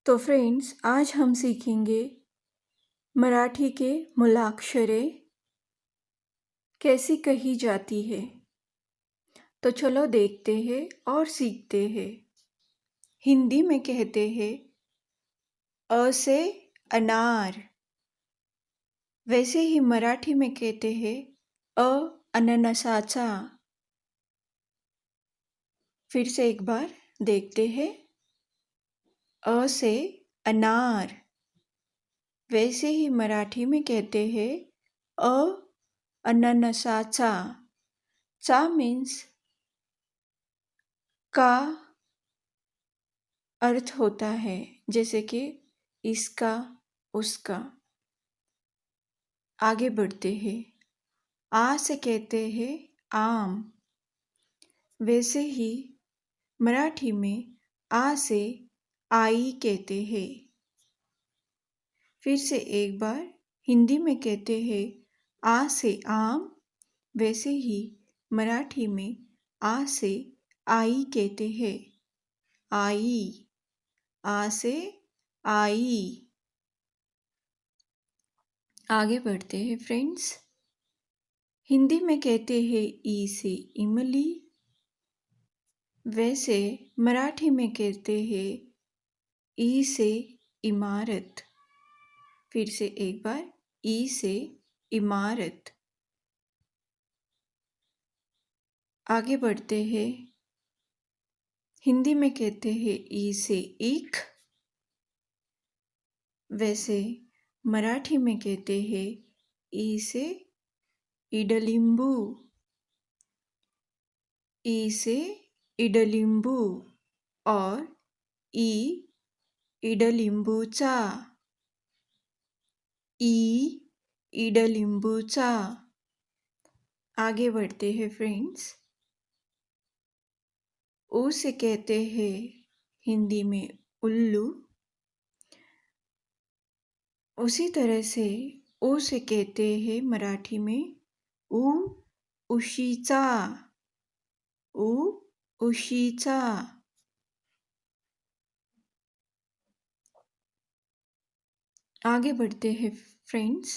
तो फ्रेंड्स, आज हम सीखेंगे मराठी के मूलाक्षरें कैसी कही जाती है। तो चलो देखते हैं और सीखते हैं। हिंदी में कहते हैं अ से अनार, वैसे ही मराठी में कहते हैं अ अननसाचा। फिर से एक बार देखते हैं। अ से अनार, वैसे ही मराठी में कहते हैं अ अननसाचा। चा मीन्स का अर्थ होता है, जैसे कि इसका, उसका। आगे बढ़ते हैं। आ से कहते हैं आम, वैसे ही मराठी में आ से आई कहते हैं। फिर से एक बार हिंदी में कहते हैं आ से आम, वैसे ही मराठी में आ से आई कहते हैं। आई, आ से आई। आगे बढ़ते हैं फ्रेंड्स। हिंदी में कहते हैं ई से इमली, वैसे मराठी में कहते हैं ई से इमारत। फिर से एक बार, ई से इमारत। आगे बढ़ते हैं। हिंदी में कहते हैं ई से ईख, वैसे मराठी में कहते हैं ई से इडलिंबू। ई से इडलिंबू और ई इडलिंबूचा। ई इडलिंबूचा। आगे बढ़ते हैं फ्रेंड्स। ऊ से कहते हैं हिंदी में उल्लू, उसी तरह से ऊ से कहते हैं मराठी में ऊ उशीचा। ऊ उशीचा। आगे बढ़ते हैं फ्रेंड्स।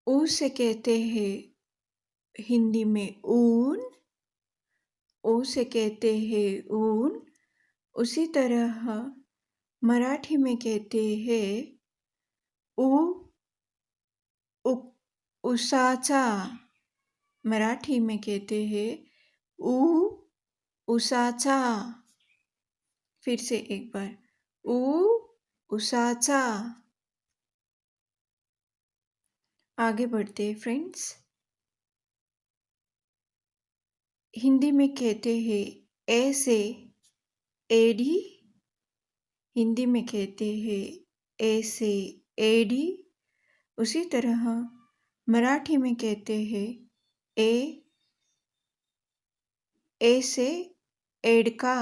ऊ से कहते हैं हिंदी में ऊन, ऊ से कहते हैं ऊन, उसी तरह मराठी में कहते हैं ऊ उसाचा। मराठी में कहते हैं ऊ उसाचा। फिर से एक बार, ऊ उसाचा। आगे बढ़ते हैं फ्रेंड्स। हिंदी में कहते हैं ए से एडी, हिंदी में कहते हैं ए से एडी, उसी तरह मराठी में कहते हैं ए से एडका,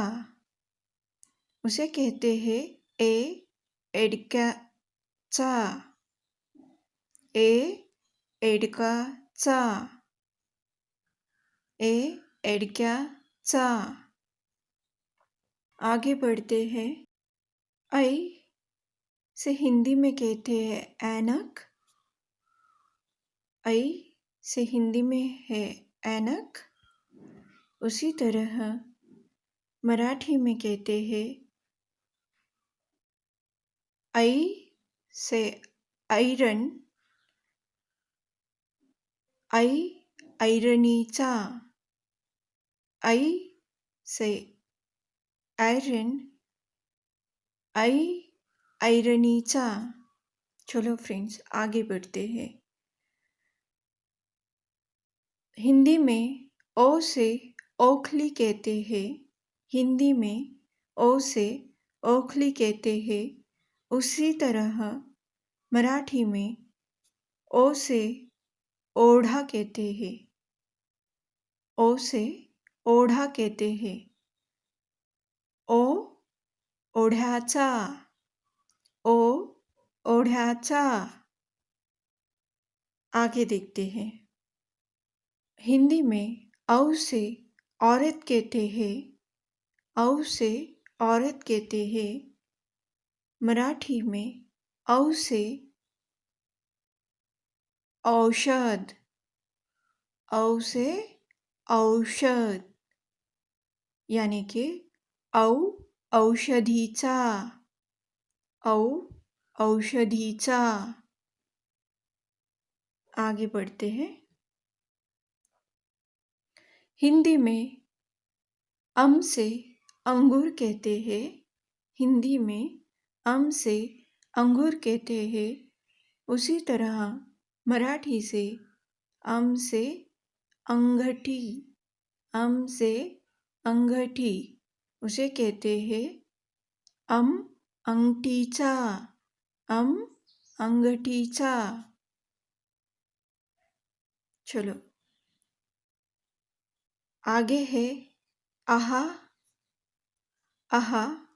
उसे कहते हैं ए एडकाचा। ए एडकाचा। ए एडक्याचा। आगे बढ़ते हैं। ऐ से हिंदी में कहते हैं ऐनक, ऐ से हिंदी में है ऐनक, उसी तरह मराठी में कहते हैं ऐ से आयरन, ऐ आयरनीचा। ऐ से आयरन, ऐ आयरनीचा। चलो फ्रेंड्स, आगे बढ़ते हैं। हिंदी में ओ से ओखली कहते हैं। हिंदी में ओ से ओखली कहते हैं, उसी तरह मराठी में ओ से ओढ़ा कहते हैं। ओ से ओढ़ा कहते हैं। ओ ओढ़्याचा। ओ ओढ़्याचा। आगे देखते हैं। हिंदी में औ से औरत कहते हैं। औ से औरत कहते हैं मराठी में औ से औषध, औ से औषध, यानी कि औ औषधीचा, औ औषधीचा। आगे बढ़ते हैं। हिंदी में से अंगूर कहते हैं। हिंदी में से अंगूर कहते हैं। उसी तरह मराठी से से अंगठी, से अंगठी, उसे कहते हैं अंगठीचा, अंगठीचा। चलो आगे है आहा, आहा।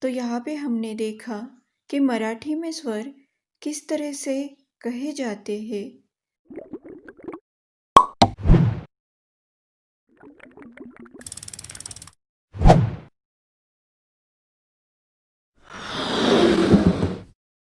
तो यहाँ पे हमने देखा कि मराठी में स्वर किस तरह से कहे जाते हैं